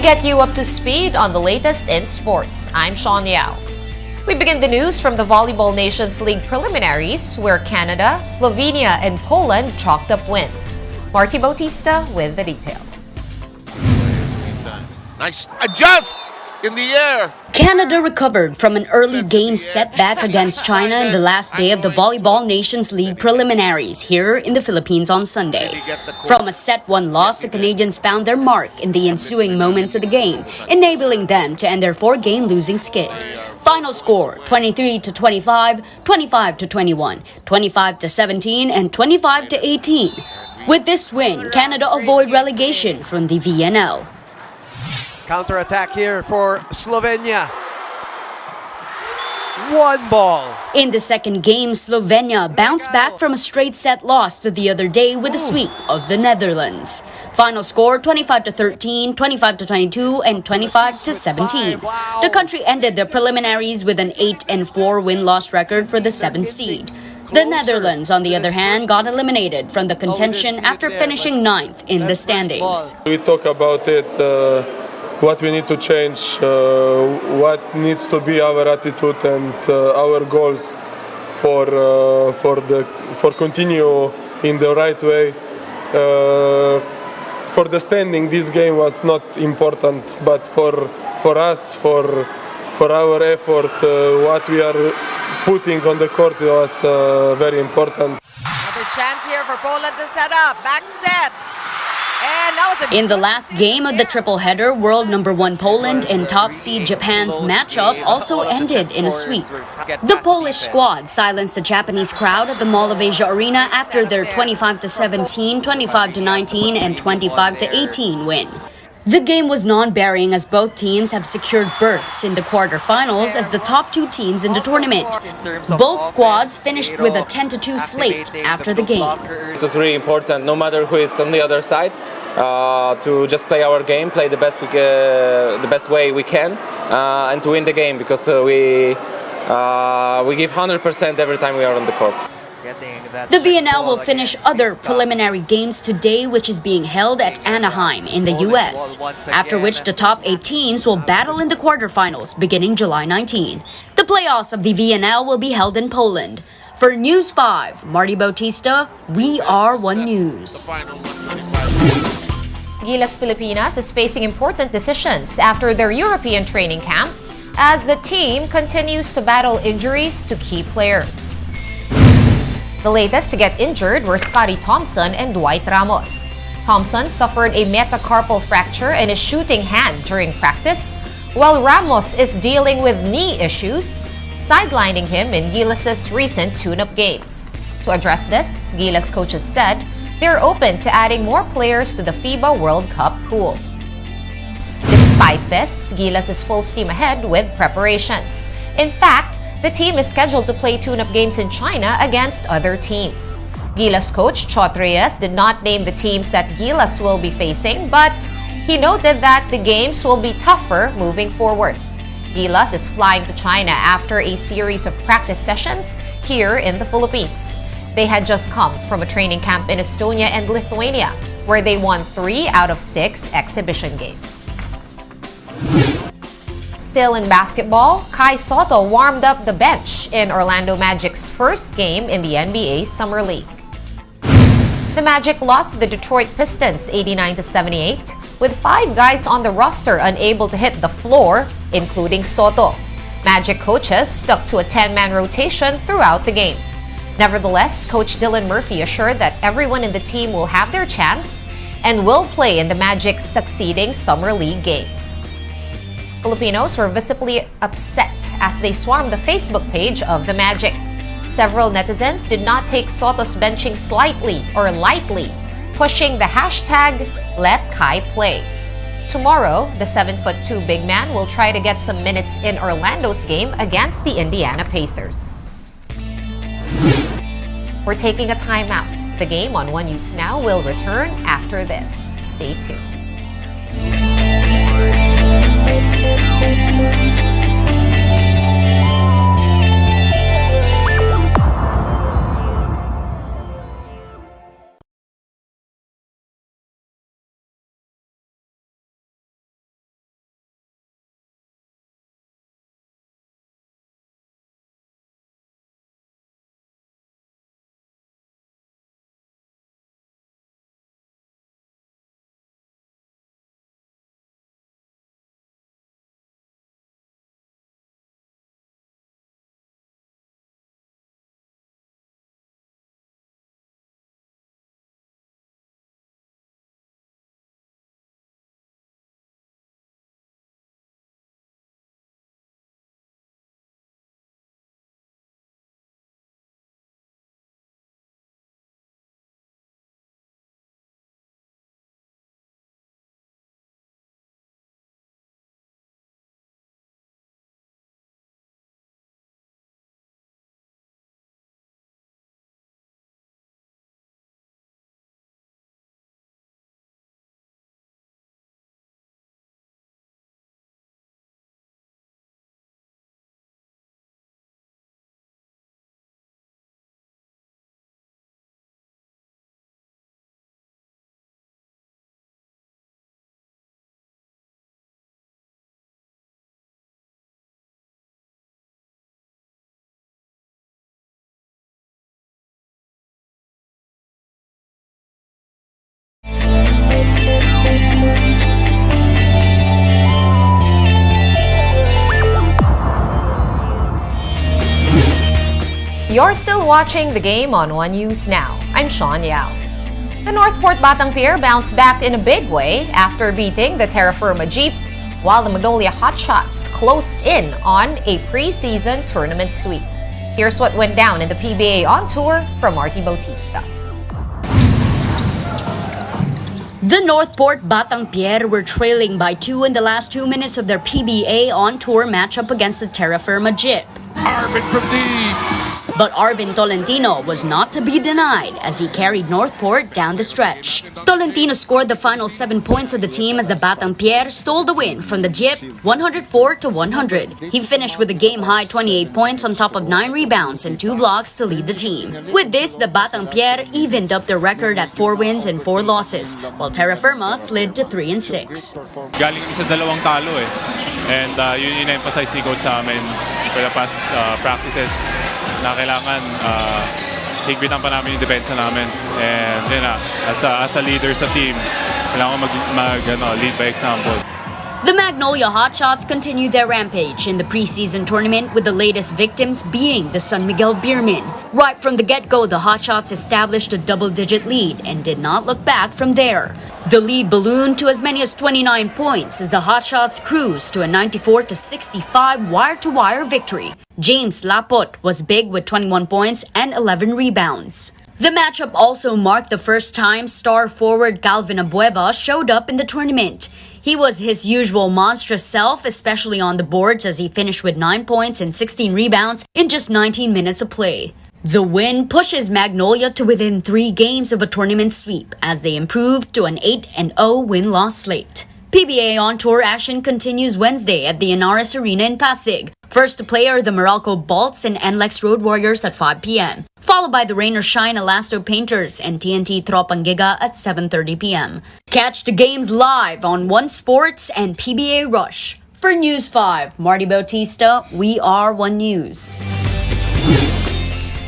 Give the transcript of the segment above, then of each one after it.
get you up to speed on the latest in sports. I'm Sean Yao. We begin the news from the Volleyball Nations League preliminaries, where Canada, Slovenia, and Poland chalked up wins. Marty Bautista with the details. Nice adjust in the air. Canada recovered from an early game setback against China in the last day of the Volleyball Nations League preliminaries here in the Philippines on Sunday. From a set-1 loss, the Canadians found their mark in the ensuing moments of the game, enabling them to end their 4-game losing skid. Final score 23-25, 25-21, 25-17, and 25-18. With this win, Canada avoid relegation from the VNL. Counter-attack here for Slovenia. One ball. In the second game, Slovenia bounced back from a straight set loss the other day with a sweep of the Netherlands. Final score 25-13, 25-22, and 25-17. The country ended the preliminaries with an 8-4 win-loss record for the 7th seed. The Netherlands, on the other hand, got eliminated from the contention after finishing 9th in the standings. We talk about it. What we need to change, what needs to be our attitude and our goals for continue in the right way. For the standing, this game was not important, but for us, for our effort, what we are putting on the court was very important. Another chance here for Poland to set up. Back set. In the last game of the triple header, world number 1 Poland and top seed Japan's matchup also ended in a sweep. The Polish squad silenced the Japanese crowd at the Mall of Asia Arena after their 25-17, 25-19, and 25-18 win. The game was non-bearing as both teams have secured berths in the quarterfinals as the top 2 teams in the tournament. Both squads finished with a 10-2 slate after the game. It was really important, no matter who is on the other side, to just play our game, play the best way we can, and to win the game, because we give 100% every time we are on the court. The VNL will finish other preliminary games today, which is being held at Anaheim in the U.S., after which the top 8 teams will battle in the quarterfinals beginning July 19. The playoffs of the VNL will be held in Poland. For News 5, Marty Bautista, We Are One News. Gilas Pilipinas is facing important decisions after their European training camp as the team continues to battle injuries to key players. The latest to get injured were Scotty Thompson and Dwight Ramos. Thompson suffered a metacarpal fracture in his shooting hand during practice, while Ramos is dealing with knee issues, sidelining him in Gilas' recent tune-up games. To address this, Gilas coaches said they're open to adding more players to the FIBA World Cup pool. Despite this, Gilas is full steam ahead with preparations. In fact, the team is scheduled to play tune-up games in China against other teams. Gilas coach Chot Reyes did not name the teams that Gilas will be facing, but he noted that the games will be tougher moving forward. Gilas is flying to China after a series of practice sessions here in the Philippines. They had just come from a training camp in Estonia and Lithuania, where they won 3 out of 6 exhibition games. Still in basketball, Kai Sotto warmed up the bench in Orlando Magic's first game in the NBA Summer League. The Magic lost to the Detroit Pistons 89-78, with 5 guys on the roster unable to hit the floor, including Sotto. Magic coaches stuck to a 10-man rotation throughout the game. Nevertheless, Coach Dylan Murphy assured that everyone in the team will have their chance and will play in the Magic's succeeding Summer League games. Filipinos were visibly upset as they swarmed the Facebook page of the Magic. Several netizens did not take Sotto's benching slightly or lightly, pushing the hashtag #LetKaiPlay. Tomorrow, the 7'2" big man will try to get some minutes in Orlando's game against the Indiana Pacers. We're taking a timeout. The game on One News Now will return after this. Stay tuned. You're still watching the game on One News Now. I'm Sean Yao. The Northport Batangpier bounced back in a big way after beating the Terra Firma Jeep, while the Magnolia Hotshots closed in on a preseason tournament sweep. Here's what went down in the PBA On Tour from Marty Bautista. The Northport Batangpier were trailing by 2 in the last 2 minutes of their PBA On Tour matchup against the Terra Firma Jeep. Arvin from deep. But Arvin Tolentino was not to be denied as he carried Northport down the stretch. Tolentino scored the final 7 points of the team as the Batangpier stole the win from the Jeep 104-100. He finished with a game-high 28 points on top of 9 rebounds and 2 blocks to lead the team. With this, the Batangpier evened up their record at 4 wins and 4 losses, while Terra Firma slid to 3-6. Galing sa dalawang talo eh. And yun in-emphasize ni coach sa amin for the past practices na kailangan higpitan pa namin yung depensa namin. And yun na, as a leader sa team, kailangan lead by example. The Magnolia Hotshots continue their rampage in the preseason tournament, with the latest victims being the San Miguel Beermen. Right from the get-go, the Hotshots established a double-digit lead and did not look back from there. The lead ballooned to as many as 29 points as the Hotshots cruised to a 94-65 wire-to-wire victory. James Lapot was big with 21 points and 11 rebounds. The matchup also marked the first time star forward Calvin Abueva showed up in the tournament. He was his usual monstrous self, especially on the boards, as he finished with 9 points and 16 rebounds in just 19 minutes of play. The win pushes Magnolia to within 3 games of a tournament sweep as they improved to an 8-0 win-loss slate. PBA On Tour action continues Wednesday at the Inaris Arena in Pasig. First to play are the Meralco Bolts and NLEX Road Warriors at 5 p.m., followed by the Rain or Shine Elasto Painters and TNT Tropangiga at 7:30 p.m. Catch the games live on One Sports and PBA Rush. For News 5, Marty Bautista, we are One News.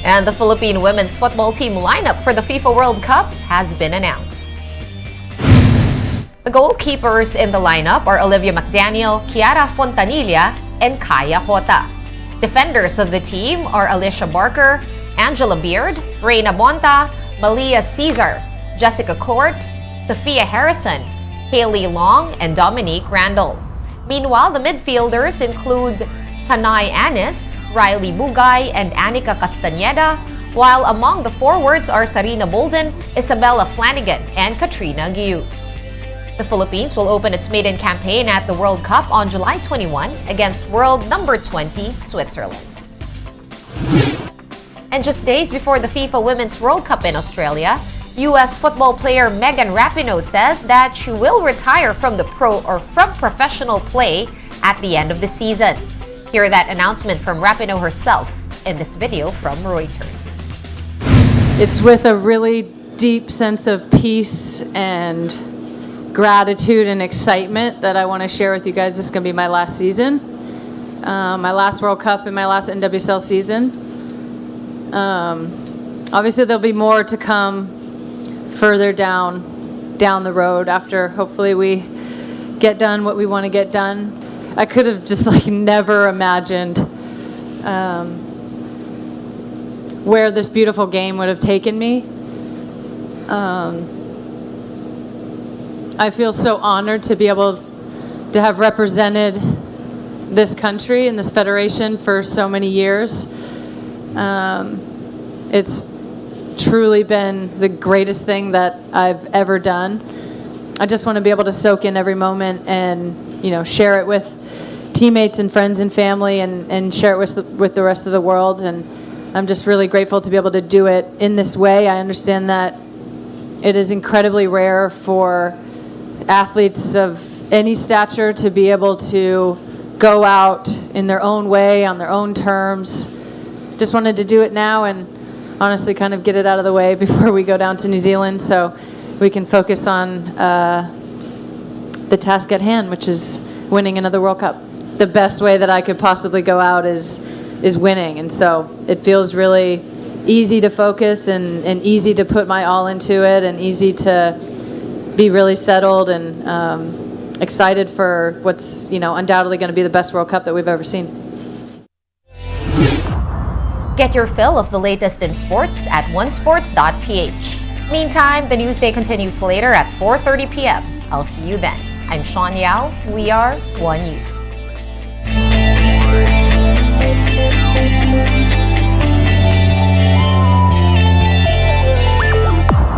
And the Philippine women's football team lineup for the FIFA World Cup has been announced. The goalkeepers in the lineup are Olivia McDaniel, Kiara Fontanilla, and Kaya Hota. Defenders of the team are Alicia Barker, Angela Beard, Reyna Bonta, Malia Cesar, Jessica Court, Sophia Harrison, Haley Long, and Dominique Randall. Meanwhile, the midfielders include Tanay Anis, Riley Bugay, and Anika Castaneda, while among the forwards are Sarina Bolden, Isabella Flanagan, and Katrina Guiu. The Philippines will open its maiden campaign at the World Cup on July 21 against world number 20, Switzerland. And just days before the FIFA Women's World Cup in Australia, U.S. football player Megan Rapinoe says that she will retire from professional play at the end of the season. Hear that announcement from Rapinoe herself in this video from Reuters. It's with a really deep sense of peace and gratitude and excitement that I want to share with you guys. This is going to be my last season, my last World Cup and my last NWSL season. Obviously, there'll be more to come further down the road after hopefully we get done what we want to get done. I could have just never imagined where this beautiful game would have taken me. I feel so honored to be able to have represented this country and this federation for so many years. It's truly been the greatest thing that I've ever done. I just want to be able to soak in every moment and, share it with teammates and friends and family and share it with the rest of the world. And I'm just really grateful to be able to do it in this way. I understand that it is incredibly rare for athletes of any stature to be able to go out in their own way, on their own terms. Just wanted to do it now and honestly kind of get it out of the way before we go down to New Zealand so we can focus on the task at hand, which is winning another World Cup. The best way that I could possibly go out is winning, and so it feels really easy to focus and easy to put my all into it and easy to be really settled and excited for what's undoubtedly going to be the best World Cup that we've ever seen. Get your fill of the latest in sports at onesports.ph. Meantime, the Newsday continues later at 4:30 p.m. I'll see you then. I'm Sean Yao. We are One News.